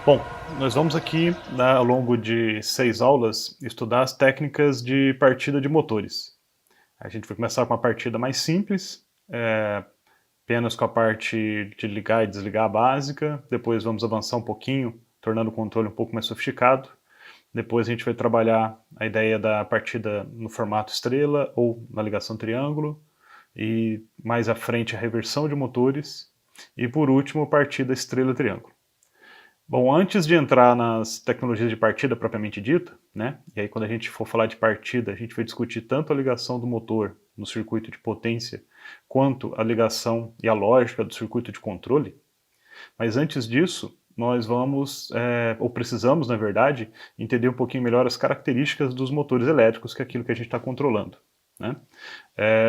Bom, nós vamos aqui, né, ao longo de 6 aulas, estudar as técnicas de partida de motores. A gente vai começar com uma partida mais simples, apenas com a parte de ligar e desligar a básica. Depois vamos avançar um pouquinho, tornando o controle um pouco mais sofisticado. Depois a gente vai trabalhar a ideia da partida no formato estrela ou na ligação triângulo. E mais à frente a reversão de motores. E por último, partida estrela-triângulo. Bom, antes de entrar nas tecnologias de partida propriamente dita, né? E aí quando a gente for falar de partida, a gente vai discutir tanto a ligação do motor no circuito de potência, quanto a ligação e a lógica do circuito de controle. Mas antes disso, nós vamos, ou precisamos, na verdade, entender um pouquinho melhor as características dos motores elétricos, que é aquilo que a gente está controlando, né?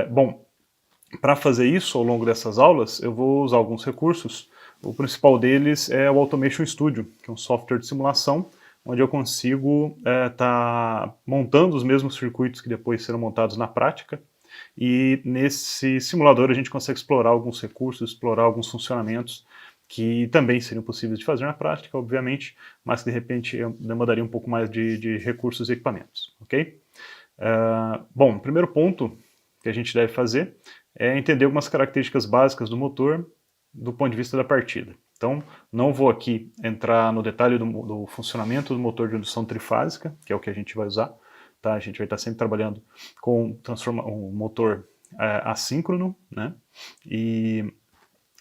Bom, para fazer isso, ao longo dessas aulas, eu vou usar alguns recursos. O principal deles é o Automation Studio, que é um software de simulação, onde eu consigo estar montando os mesmos circuitos que depois serão montados na prática. E nesse simulador a gente consegue explorar alguns recursos, explorar alguns funcionamentos que também seriam possíveis de fazer na prática, obviamente, mas que de repente eu demandaria um pouco mais de recursos e equipamentos, ok? Bom, o primeiro ponto que a gente deve fazer é entender algumas características básicas do motor do ponto de vista da partida. Então, não vou aqui entrar no detalhe do funcionamento do motor de indução trifásica, que é o que a gente vai usar. Tá? A gente vai estar sempre trabalhando com um motor assíncrono, né? E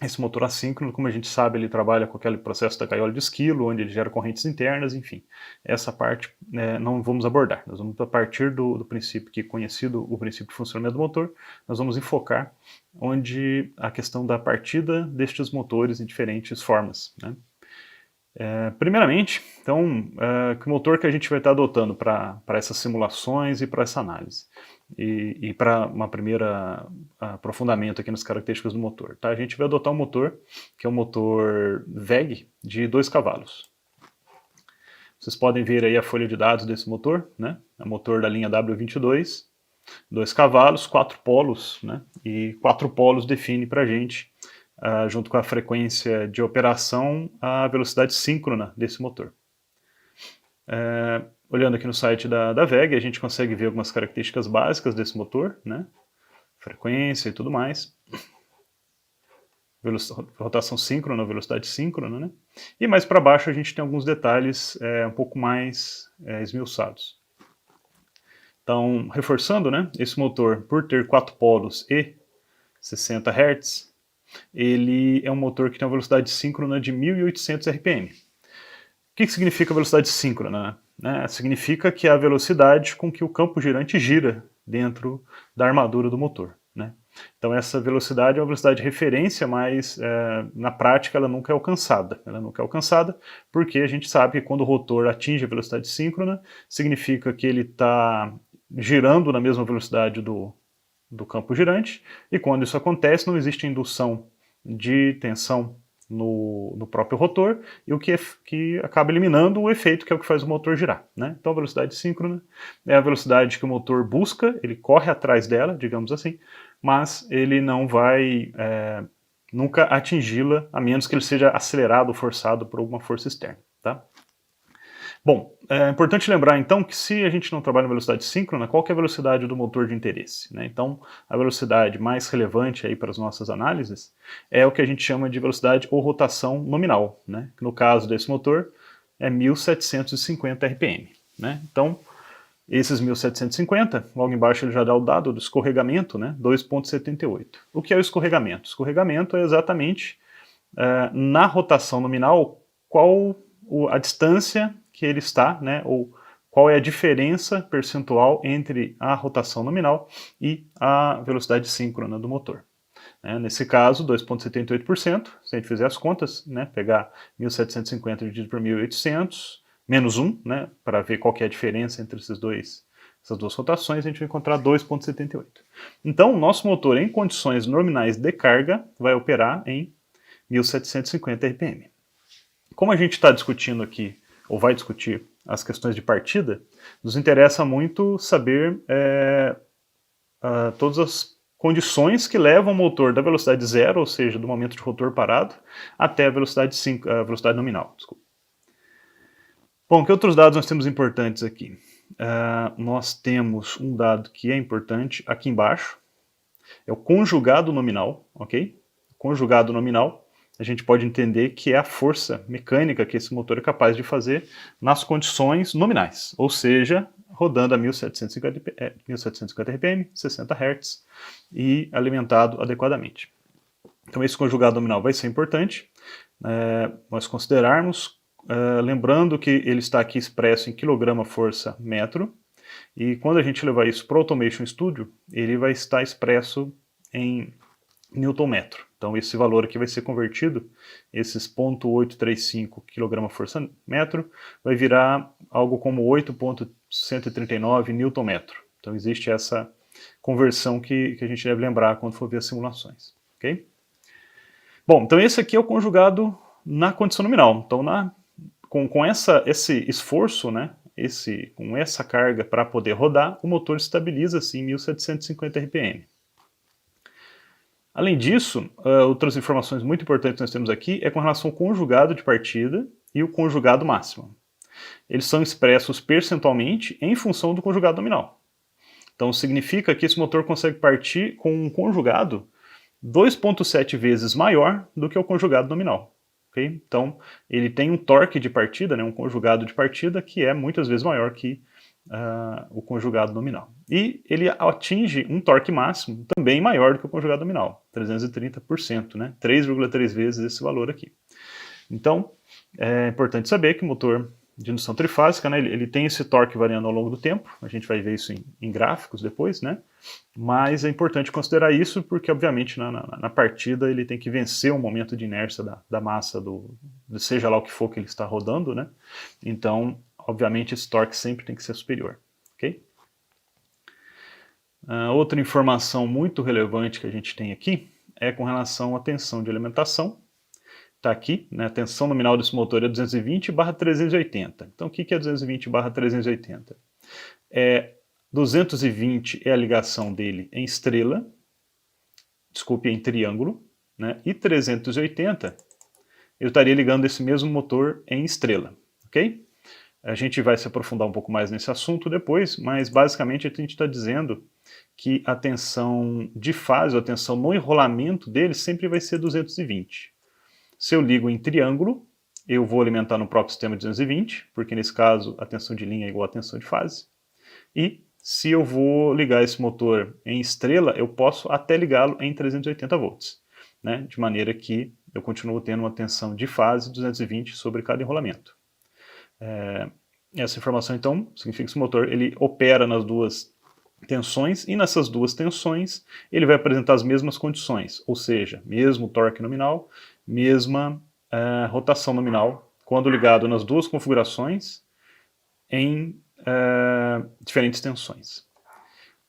esse motor assíncrono, como a gente sabe, ele trabalha com aquele processo da gaiola de esquilo, onde ele gera correntes internas, enfim. Essa parte não vamos abordar. Nós vamos, a partir do princípio que conhecido o princípio de funcionamento do motor, nós vamos enfocar onde a questão da partida destes motores em diferentes formas, né? Primeiramente, então, que motor que a gente vai estar adotando para essas simulações e para essa análise? E para uma primeira aprofundamento aqui nas características do motor. Tá? A gente vai adotar um motor, que é um motor VEG de 2 cavalos. Vocês podem ver aí a folha de dados desse motor, né? É um motor da linha W22, 2 cavalos, 4 polos, né? E 4 polos define para a gente, junto com a frequência de operação, a velocidade síncrona desse motor. Olhando aqui no site da VEG, a gente consegue ver algumas características básicas desse motor, né? Frequência e tudo mais. Rotação síncrona, velocidade síncrona, né? E mais para baixo a gente tem alguns detalhes um pouco mais esmiuçados. Então, reforçando, né? Esse motor, por ter 4 polos e 60 Hz, ele é um motor que tem uma velocidade síncrona de 1.800 RPM. O que significa velocidade síncrona? Significa que é a velocidade com que o campo girante gira dentro da armadura do motor, né? Então essa velocidade é uma velocidade de referência, mas na prática ela nunca é alcançada. Ela nunca é alcançada porque a gente sabe que quando o rotor atinge a velocidade síncrona, significa que ele está girando na mesma velocidade do campo girante, e quando isso acontece não existe indução de tensão no próprio rotor, e o que acaba eliminando o efeito que é o que faz o motor girar, né? Então a velocidade síncrona é a velocidade que o motor busca, ele corre atrás dela, digamos assim, mas ele não vai nunca atingi-la, a menos que ele seja acelerado ou forçado por alguma força externa, tá? Bom, é importante lembrar então que se a gente não trabalha em velocidade síncrona, qual que é a velocidade do motor de interesse, né? Então, a velocidade mais relevante aí para as nossas análises é o que a gente chama de velocidade ou rotação nominal, né? Que no caso desse motor é 1.750 RPM, né? Então, esses 1.750, logo embaixo ele já dá o dado do escorregamento, né? 2,78. O que é o escorregamento? O escorregamento é exatamente na rotação nominal qual a distância que ele está, né, ou qual é a diferença percentual entre a rotação nominal e a velocidade síncrona do motor. Nesse caso, 2,78%, se a gente fizer as contas, né, pegar 1.750 dividido por 1.800, menos 1, né, para ver qual que é a diferença entre essas duas rotações, a gente vai encontrar 2,78. Então, o nosso motor em condições nominais de carga vai operar em 1.750 RPM. Como a gente está discutindo aqui, ou vai discutir, as questões de partida, nos interessa muito saber todas as condições que levam o motor da velocidade zero, ou seja, do momento de rotor parado, até a velocidade nominal. Desculpa. Bom, que outros dados nós temos importantes aqui? Nós temos um dado que é importante aqui embaixo, é o conjugado nominal, ok? Conjugado nominal, a gente pode entender que é a força mecânica que esse motor é capaz de fazer nas condições nominais, ou seja, rodando a 1750 RPM, 60 Hz e alimentado adequadamente. Então esse conjugado nominal vai ser importante nós considerarmos, lembrando que ele está aqui expresso em kgfm/metro, e quando a gente levar isso para o Automation Studio, ele vai estar expresso em Newton-metro. Então esse valor aqui vai ser convertido, esses 0,835 kgfm/metro, vai virar algo como 8,139 Newton-metro. Então existe essa conversão que a gente deve lembrar quando for ver as simulações. Okay? Bom, então esse aqui é o conjugado na condição nominal. Então com esse esforço, né, com essa carga para poder rodar, o motor estabiliza assim em 1750 RPM. Além disso, outras informações muito importantes que nós temos aqui é com relação ao conjugado de partida e o conjugado máximo. Eles são expressos percentualmente em função do conjugado nominal. Então significa que esse motor consegue partir com um conjugado 2,7 vezes maior do que o conjugado nominal. Okay? Então ele tem um torque de partida, né, um conjugado de partida que é muitas vezes maior que o conjugado nominal. E ele atinge um torque máximo também maior do que o conjugado nominal, 330%, né? 3,3 vezes esse valor aqui. Então, é importante saber que o motor de indução trifásica, né, ele tem esse torque variando ao longo do tempo, a gente vai ver isso em gráficos depois, né? Mas é importante considerar isso porque, obviamente, na partida ele tem que vencer um momento de inércia da massa, seja lá o que for que ele está rodando, né? Então, obviamente, esse torque sempre tem que ser superior. Okay? Outra informação muito relevante que a gente tem aqui é com relação à tensão de alimentação. Está aqui, né, a tensão nominal desse motor é 220/380. Então, o que é 220/380? 220 é a ligação dele em estrela, em triângulo, né, e 380 eu estaria ligando esse mesmo motor em estrela, ok? A gente vai se aprofundar um pouco mais nesse assunto depois, mas basicamente a gente está dizendo que a tensão de fase, a tensão no enrolamento dele sempre vai ser 220. Se eu ligo em triângulo, eu vou alimentar no próprio sistema 220, porque nesse caso a tensão de linha é igual à tensão de fase. E se eu vou ligar esse motor em estrela, eu posso até ligá-lo em 380 volts, né? De maneira que eu continuo tendo uma tensão de fase 220 sobre cada enrolamento. Essa informação, então, significa que esse motor ele opera nas duas tensões e nessas duas tensões ele vai apresentar as mesmas condições, ou seja, mesmo torque nominal, mesma rotação nominal, quando ligado nas duas configurações em diferentes tensões.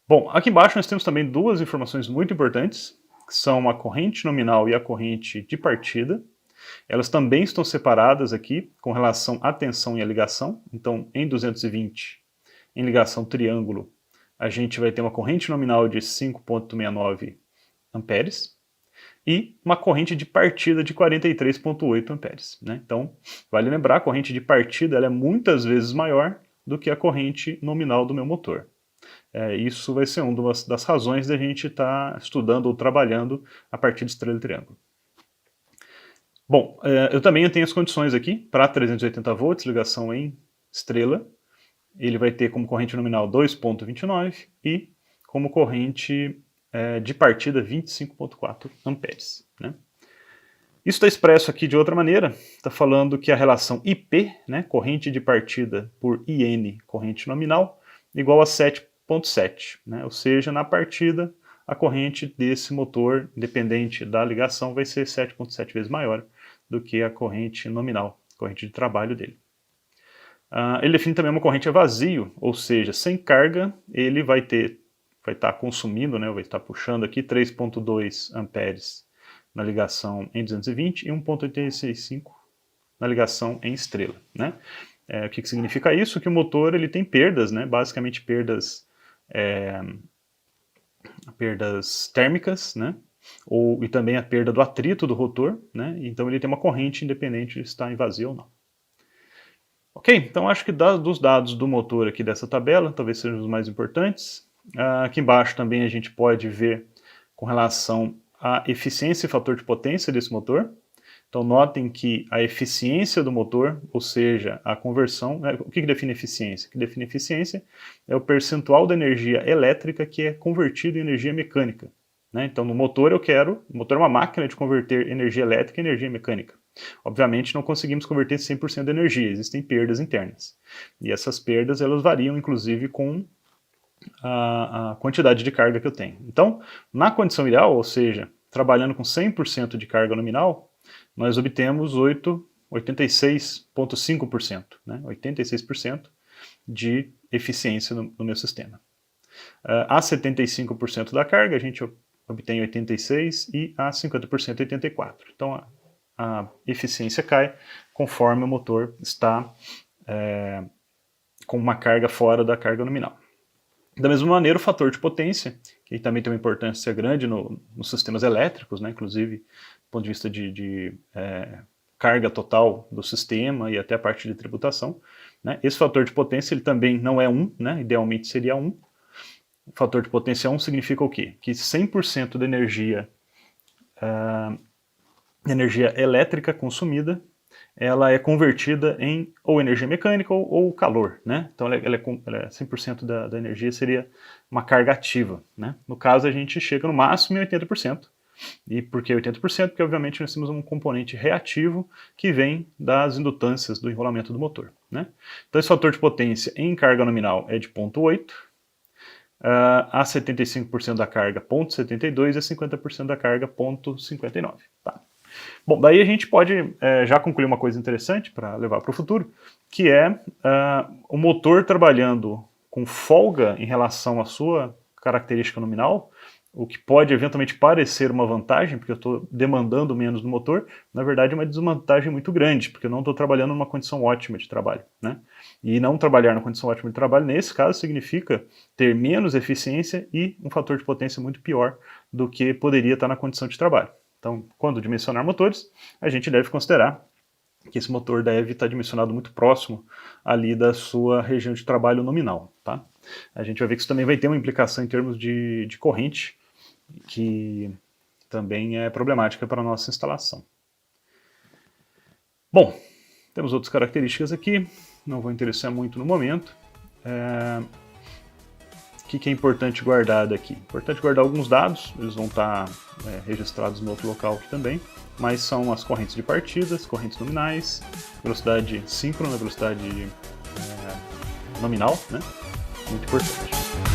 Bom, aqui embaixo nós temos também duas informações muito importantes, que são a corrente nominal e a corrente de partida. Elas também estão separadas aqui com relação à tensão e à ligação. Então, em 220, em ligação triângulo, a gente vai ter uma corrente nominal de 5,69 amperes e uma corrente de partida de 43,8 amperes. Né? Então, vale lembrar, a corrente de partida ela é muitas vezes maior do que a corrente nominal do meu motor. Isso vai ser uma das razões da gente estar estudando ou trabalhando a partir de estrela e triângulo. Bom, eu também tenho as condições aqui para 380 volts, ligação em estrela. Ele vai ter como corrente nominal 2,29 e como corrente de partida 25,4 amperes. Né? Isso está expresso aqui de outra maneira, está falando que a relação IP, né, corrente de partida por IN, corrente nominal, igual a 7,7, né? Ou seja, na partida a corrente desse motor, independente da ligação, vai ser 7,7 vezes maior do que a corrente nominal, corrente de trabalho dele. Ele define também uma corrente a vazio, ou seja, sem carga, ele vai estar consumindo, né, vai estar puxando aqui 3,2 amperes na ligação em 220 e 1,865 na ligação em estrela. Né? O que significa isso? Que o motor ele tem perdas, né, basicamente perdas térmicas, né, e também a perda do atrito do rotor, né, então ele tem uma corrente independente de estar em vazio ou não. Ok, então acho que dos dados do motor aqui dessa tabela, talvez sejam os mais importantes. Aqui embaixo também a gente pode ver com relação à eficiência e fator de potência desse motor. Então notem que a eficiência do motor, ou seja, a conversão, o que define eficiência? O que define eficiência é o percentual da energia elétrica que é convertido em energia mecânica. Então no motor o motor é uma máquina de converter energia elétrica em energia mecânica. Obviamente não conseguimos converter 100% da energia, existem perdas internas. E essas perdas elas variam inclusive com a quantidade de carga que eu tenho. Então, na condição ideal, ou seja, trabalhando com 100% de carga nominal, nós obtemos 86,5%, 86% de eficiência no meu sistema. A 75% da carga, a gente obtém 86% e a 50% 84%. Então, a eficiência cai conforme o motor está com uma carga fora da carga nominal. Da mesma maneira, o fator de potência, que também tem uma importância grande nos sistemas elétricos, inclusive do ponto de vista de carga total do sistema e até a parte de tributação. Esse fator de potência ele também não é 1, idealmente seria 1. O fator de potência 1 significa o quê? Que 100% da energia elétrica consumida ela é convertida em ou energia mecânica ou calor, Então ela é 100% da energia seria uma carga ativa, No caso a gente chega no máximo em 80%. E por que 80%? Porque obviamente nós temos um componente reativo que vem das indutâncias do enrolamento do motor, Então esse fator de potência em carga nominal é de 0,8, a 75% da carga 0,72 e a 50% da carga 0,59. Tá. Bom, daí a gente pode já concluir uma coisa interessante para levar para o futuro, que é o motor trabalhando com folga em relação à sua característica nominal, o que pode eventualmente parecer uma vantagem, porque eu estou demandando menos do motor, na verdade é uma desvantagem muito grande, porque eu não estou trabalhando numa condição ótima de trabalho. E não trabalhar na condição ótima de trabalho, nesse caso, significa ter menos eficiência e um fator de potência muito pior do que poderia estar na condição de trabalho. Então, quando dimensionar motores, a gente deve considerar que esse motor deve estar dimensionado muito próximo ali da sua região de trabalho nominal. Tá? A gente vai ver que isso também vai ter uma implicação em termos de corrente, que também é problemática para a nossa instalação. Bom, temos outras características aqui, não vou interessar muito no momento. O que é importante guardar daqui? Importante guardar alguns dados, eles vão estar registrados no outro local aqui também, mas são as correntes de partidas, correntes nominais, velocidade síncrona, velocidade nominal, muito importante.